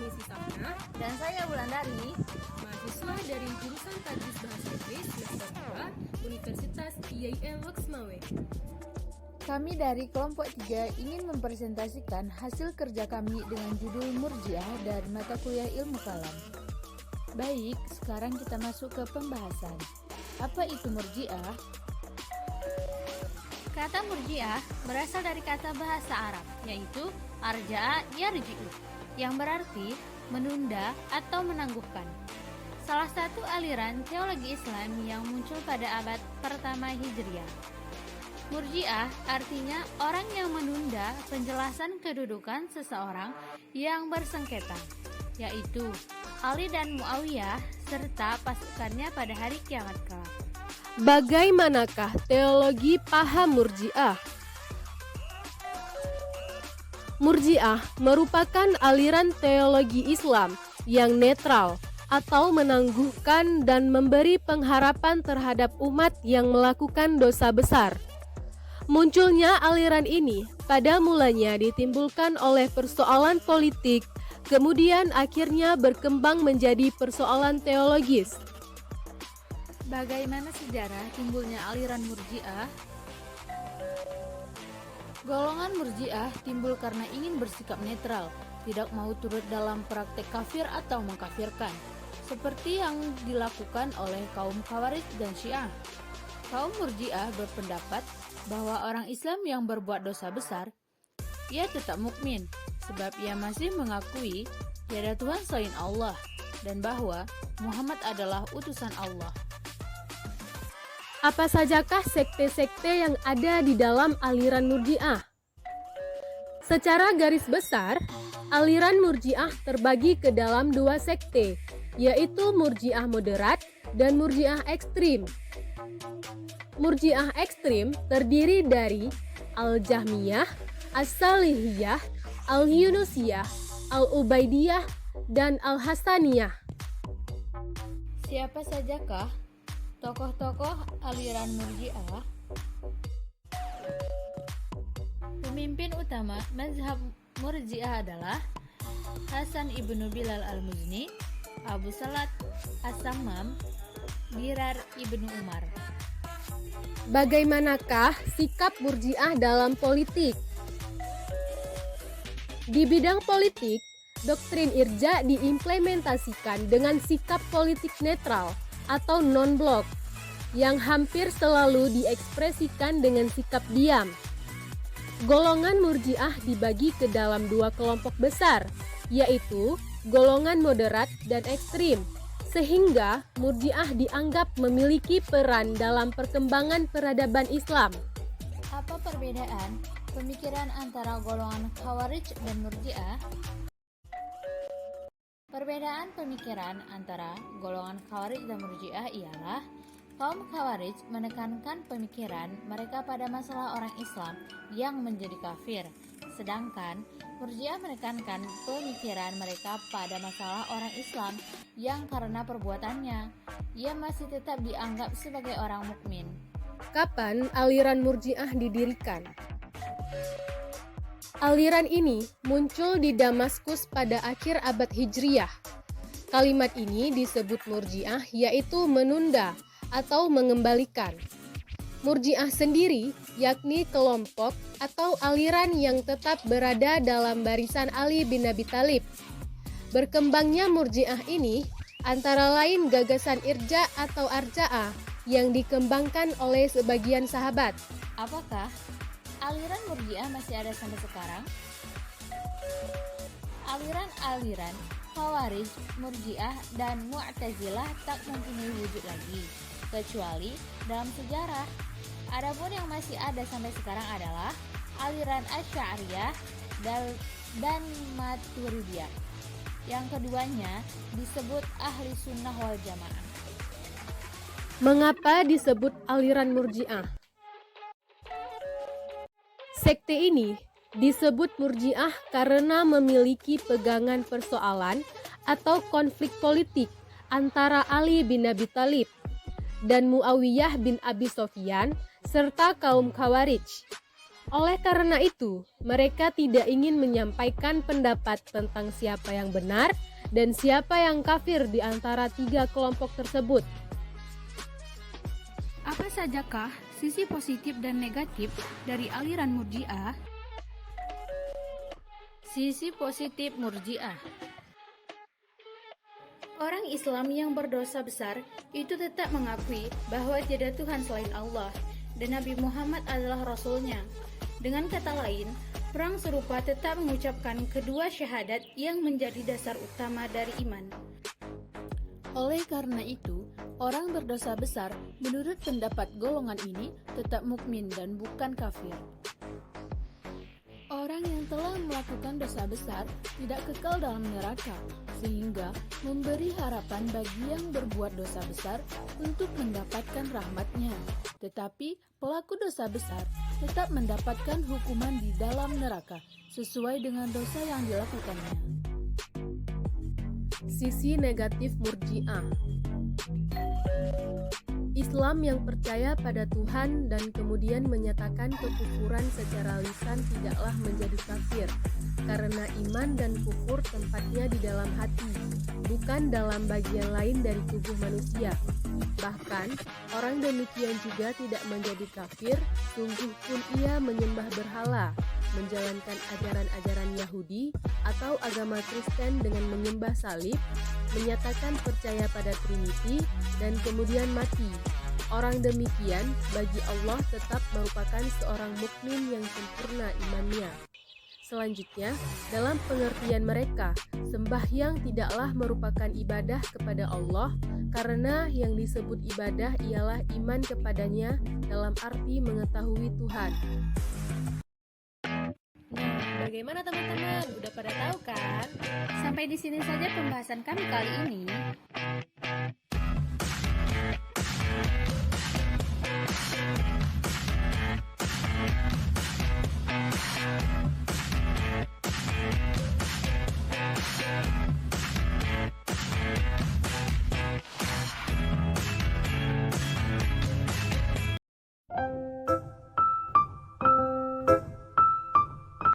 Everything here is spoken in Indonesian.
Desi Sapna, Dan saya Wulandari. mahasiswa dari jurusan Tadris Bahasa Inggris semester 2 Universitas IAIN Loksmawe. Kami dari kelompok 3 ingin mempresentasikan hasil kerja kami dengan judul Murji'ah dari mata kuliah Ilmu Kalam. Baik, sekarang kita masuk ke pembahasan. Apa itu Murji'ah? Kata murji'ah berasal dari kata bahasa Arab, yaitu arja'a yarji'u, yang berarti menunda atau menangguhkan. Salah satu aliran teologi Islam yang muncul pada abad pertama Hijriah. Murji'ah artinya orang yang menunda penjelasan kedudukan seseorang yang bersengketa, yaitu Ali dan Muawiyah serta pasukannya pada hari kiamat kelak. Bagaimanakah teologi paham Murji'ah? Murji'ah merupakan aliran teologi Islam yang netral atau menangguhkan dan memberi pengharapan terhadap umat yang melakukan dosa besar. Munculnya aliran ini pada mulanya ditimbulkan oleh persoalan politik, kemudian akhirnya berkembang menjadi persoalan teologis. Bagaimana sejarah timbulnya aliran Murji'ah? Golongan Murji'ah timbul karena ingin bersikap netral, tidak mau turut dalam praktek kafir atau mengkafirkan, seperti yang dilakukan oleh kaum Khawarij dan Syiah. Kaum Murji'ah berpendapat bahwa orang Islam yang berbuat dosa besar, ia tetap mukmin, sebab ia masih mengakui tiada Tuhan selain Allah, dan bahwa Muhammad adalah utusan Allah. Apa sajakah sekte-sekte yang ada di dalam aliran Murji'ah? Secara garis besar, aliran Murji'ah terbagi ke dalam dua sekte, yaitu Murji'ah moderat dan Murji'ah ekstrim. Murji'ah ekstrim terdiri dari Al-Jahmiyah, As-Salihiyah, Al-Yunusiyah, Al-Ubaidiyah, dan Al-Hasaniyah. Siapa sajakah tokoh-tokoh aliran Murji'ah? Pemimpin utama mazhab Murji'ah adalah Hasan ibnu Bilal al-Muzni, Abu Salat as-Sammam, Dirar ibnu Umar. Bagaimanakah sikap Murji'ah dalam politik? Di bidang politik, doktrin irja diimplementasikan dengan sikap politik netral atau non-blok yang hampir selalu diekspresikan dengan sikap diam. Golongan Murji'ah dibagi ke dalam dua kelompok besar, yaitu golongan moderat dan ekstrim, sehingga Murji'ah dianggap memiliki peran dalam perkembangan peradaban Islam. Apa perbedaan pemikiran antara golongan Khawarij dan Murji'ah? Perbedaan pemikiran antara golongan Khawarij dan Murji'ah ialah kaum Khawarij menekankan pemikiran mereka pada masalah orang Islam yang menjadi kafir, sedangkan Murji'ah menekankan pemikiran mereka pada masalah orang Islam yang karena perbuatannya ia masih tetap dianggap sebagai orang mukmin. Kapan aliran Murji'ah didirikan? Aliran ini muncul di Damaskus pada akhir abad Hijriyah. Kalimat ini disebut Murji'ah, yaitu menunda atau mengembalikan. Murji'ah sendiri yakni kelompok atau aliran yang tetap berada dalam barisan Ali bin Abi Thalib. Berkembangnya Murji'ah ini antara lain gagasan irja atau arja'ah yang dikembangkan oleh sebagian sahabat. Apakah aliran Murji'ah masih ada sampai sekarang? Aliran-aliran Khawarij, Murji'ah, dan Mu'tazilah tak mempunyai wujud lagi, kecuali dalam sejarah. Adapun yang masih ada sampai sekarang adalah aliran Asy'ariyah dan Maturidiyah. Yang keduanya disebut Ahli Sunnah wal Jamaah. Mengapa disebut aliran Murji'ah? Sekte ini disebut Murji'ah karena memiliki pegangan persoalan atau konflik politik antara Ali bin Abi Thalib dan Muawiyah bin Abi Sufyan serta kaum Khawarij. Oleh karena itu, mereka tidak ingin menyampaikan pendapat tentang siapa yang benar dan siapa yang kafir di antara tiga kelompok tersebut. Apa sajakah sisi positif dan negatif dari aliran Murji'ah? Sisi positif Murji'ah. Orang Islam yang berdosa besar itu tetap mengakui bahwa tiada Tuhan selain Allah dan Nabi Muhammad adalah Rasul-Nya. Dengan kata lain, orang serupa tetap mengucapkan kedua syahadat yang menjadi dasar utama dari iman. Oleh karena itu, orang berdosa besar menurut pendapat golongan ini tetap mukmin dan bukan kafir. Orang yang telah melakukan dosa besar tidak kekal dalam neraka, sehingga memberi harapan bagi yang berbuat dosa besar untuk mendapatkan rahmat-Nya. Tetapi pelaku dosa besar tetap mendapatkan hukuman di dalam neraka sesuai dengan dosa yang dilakukannya. Sisi negatif Murji'ah. Islam yang percaya pada Tuhan dan kemudian menyatakan kekufuran secara lisan tidaklah menjadi kafir, karena iman dan kufur tempatnya di dalam hati, bukan dalam bagian lain dari tubuh manusia. Bahkan, orang demikian juga tidak menjadi kafir, sungguh pun ia menyembah berhala, menjalankan ajaran-ajaran Yahudi atau agama Kristen dengan menyembah salib, menyatakan percaya pada Trinity, dan kemudian mati. Orang demikian bagi Allah tetap merupakan seorang mukmin yang sempurna imannya. Selanjutnya, dalam pengertian mereka, sembahyang tidaklah merupakan ibadah kepada Allah karena yang disebut ibadah ialah iman kepadanya dalam arti mengetahui Tuhan. Nah, bagaimana teman-teman? Udah pada tahu kan? Sampai di sini saja pembahasan kami kali ini.